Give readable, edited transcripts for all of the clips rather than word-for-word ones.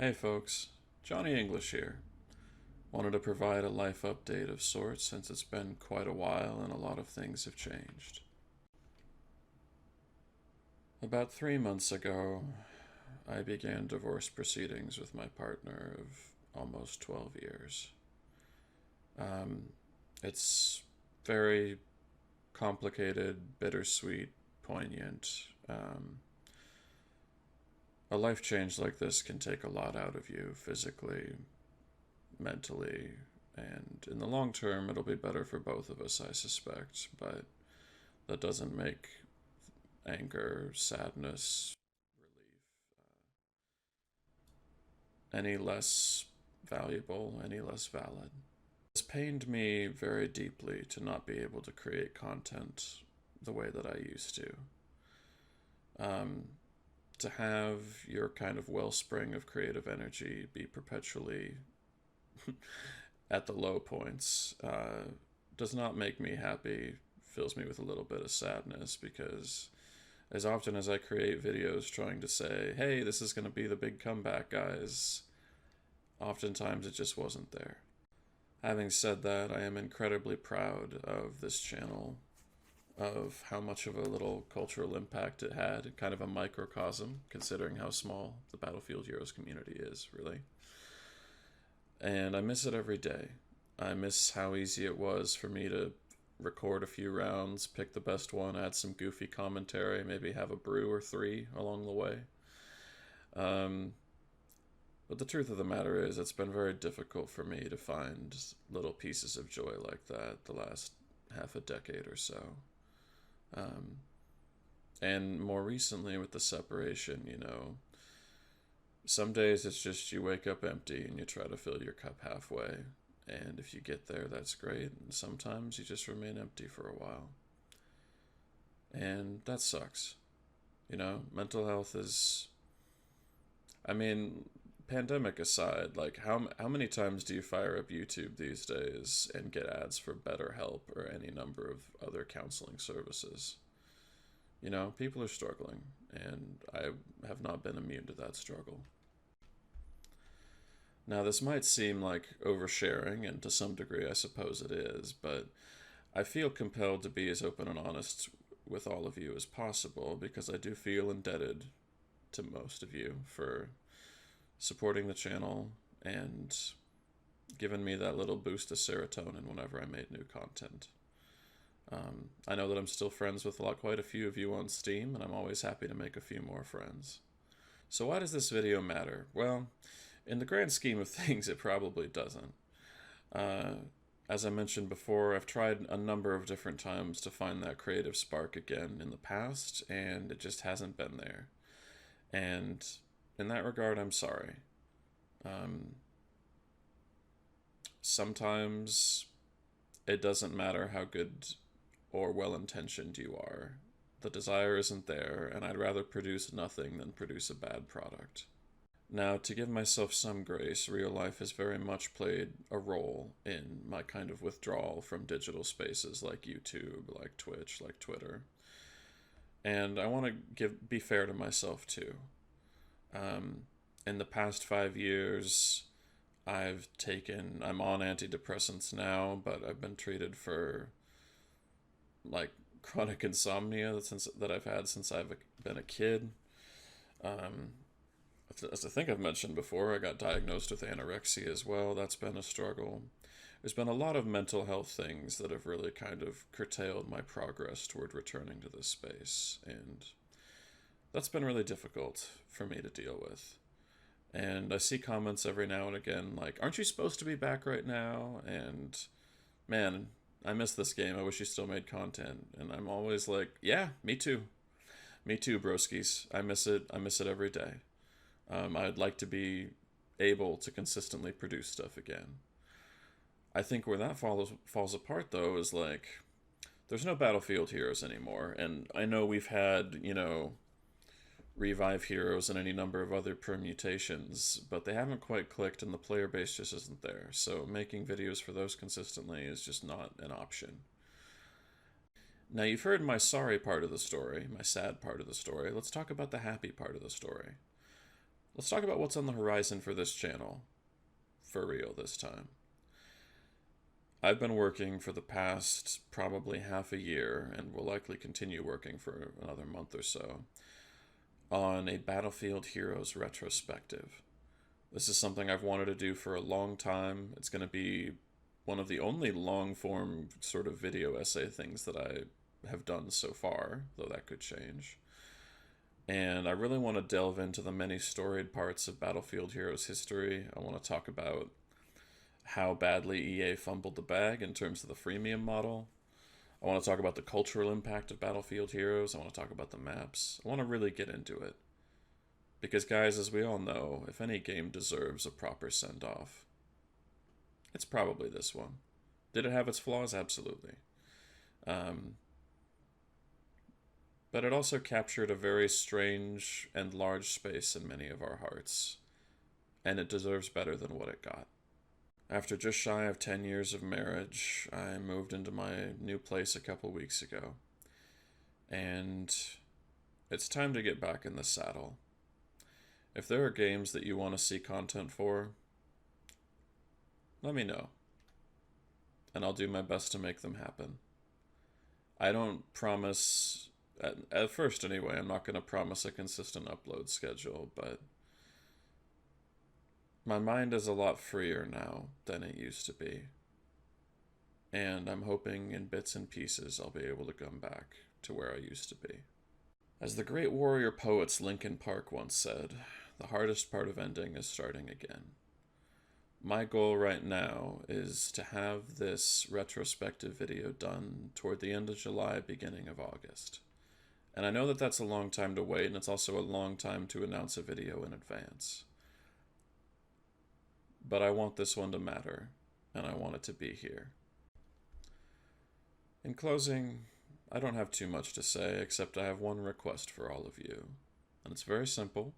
Hey folks, Johnny English here. Wanted to provide a life update of sorts since it's been quite a while and a lot of things have changed. About 3 months ago, I began divorce proceedings with my partner of almost 12 years. Um, it's very complicated, bittersweet, poignant. A life change like this can take a lot out of you physically, mentally, and in the long term, it'll be better for both of us, I suspect. But that doesn't make anger, sadness, relief any less valuable, any less valid. It's pained me very deeply to not be able to create content the way that I used to. Um, to have your kind of wellspring of creative energy be perpetually at the low points does not make me happy, fills me with a little bit of sadness because as often as I create videos trying to say, hey, this is going to be the big comeback, guys, oftentimes it just wasn't there. Having said that, I am incredibly proud of this channel, of how much of a little cultural impact it had, kind of a microcosm, considering how small the Battlefield Heroes community is, really. And I miss it every day. I miss how easy it was for me to record a few rounds, pick the best one, add some goofy commentary, maybe have a brew or three along the way. Um, but the truth of the matter is, it's been very difficult for me to find little pieces of joy like that the last half a decade or so. Um, and more recently with the separation, some days it's just you wake up empty and you try to fill your cup halfway. And if you get there, that's great. And sometimes you just remain empty for a while. And that sucks. Mental health is. I mean, pandemic aside, like how many times do you fire up YouTube these days and get ads for BetterHelp or any number of other counseling services? People are struggling, and I have not been immune to that struggle. Now, this might seem like oversharing, and to some degree, I suppose it is, but I feel compelled to be as open and honest with all of you as possible because I do feel indebted to most of you for supporting the channel and giving me that little boost of serotonin whenever I made new content. I know that I'm still friends with quite a few of you on Steam, and I'm always happy to make a few more friends. So why does this video matter? Well, in the grand scheme of things, it probably doesn't. Uh, as I mentioned before, I've tried a number of different times to find that creative spark again in the past, and it just hasn't been there. And in that regard, I'm sorry. Um, Sometimes it doesn't matter how good or well-intentioned you are. The desire isn't there, and I'd rather produce nothing than produce a bad product. Now, to give myself some grace, real life has very much played a role in my kind of withdrawal from digital spaces like YouTube, like Twitch, like Twitter. And I want to be fair to myself too. In the past 5 years, I'm on antidepressants now, but I've been treated for like chronic insomnia that I've had since I've been a kid. Um, as I think I've mentioned before, I got diagnosed with anorexia as well. That's been a struggle. There's been a lot of mental health things that have really kind of curtailed my progress toward returning to this space, and that's been really difficult for me to deal with. And I see comments every now and again like, aren't you supposed to be back right now? And man, I miss this game. I wish you still made content. And I'm always like, yeah, me too. Me too, broskies. I miss it. I miss it every day. I'd like to be able to consistently produce stuff again. I think where that falls apart, though, is like, there's no Battlefield Heroes anymore. And I know we've had, Revive Heroes and any number of other permutations, but they haven't quite clicked and the player base just isn't there. So making videos for those consistently is just not an option. Now you've heard my sorry part of the story, my sad part of the story. Let's talk about the happy part of the story. Let's talk about what's on the horizon for this channel. For real this time. I've been working for the past probably half a year, and will likely continue working for another month or so, on a Battlefield Heroes retrospective. This is something I've wanted to do for a long time. It's going to be one of the only long-form sort of video essay things that I have done so far, though that could change. And I really want to delve into the many storied parts of Battlefield Heroes history. I want to talk about how badly EA fumbled the bag in terms of the freemium model. I want to talk about the cultural impact of Battlefield Heroes. I want to talk about the maps. I want to really get into it. Because, guys, as we all know, if any game deserves a proper send-off, it's probably this one. Did it have its flaws? Absolutely. But it also captured a very strange and large space in many of our hearts. And it deserves better than what it got. After just shy of 10 years of marriage, I moved into my new place a couple weeks ago. And it's time to get back in the saddle. If there are games that you want to see content for, let me know. And I'll do my best to make them happen. I don't promise, at first anyway, I'm not going to promise a consistent upload schedule, but my mind is a lot freer now than it used to be. And I'm hoping in bits and pieces I'll be able to come back to where I used to be. As the great warrior poets Linkin Park once said, the hardest part of ending is starting again. My goal right now is to have this retrospective video done toward the end of July, beginning of August. And I know that that's a long time to wait, and it's also a long time to announce a video in advance. But I want this one to matter, and I want it to be here. In closing, I don't have too much to say, except I have one request for all of you. And it's very simple,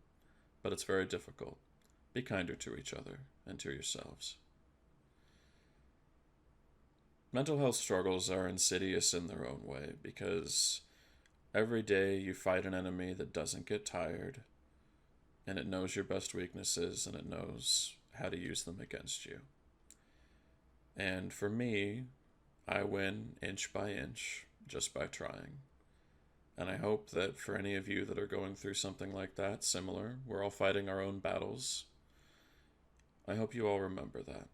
but it's very difficult. Be kinder to each other and to yourselves. Mental health struggles are insidious in their own way, because every day you fight an enemy that doesn't get tired, and it knows your best weaknesses, and it knows how to use them against you. And for me, I win inch by inch just by trying. And I hope that for any of you that are going through something like that, similar, we're all fighting our own battles, I hope you all remember that.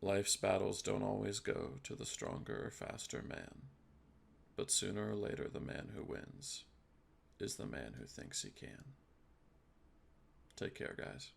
Life's battles don't always go to the stronger or faster man, but sooner or later the man who wins is the man who thinks he can. Take care, guys.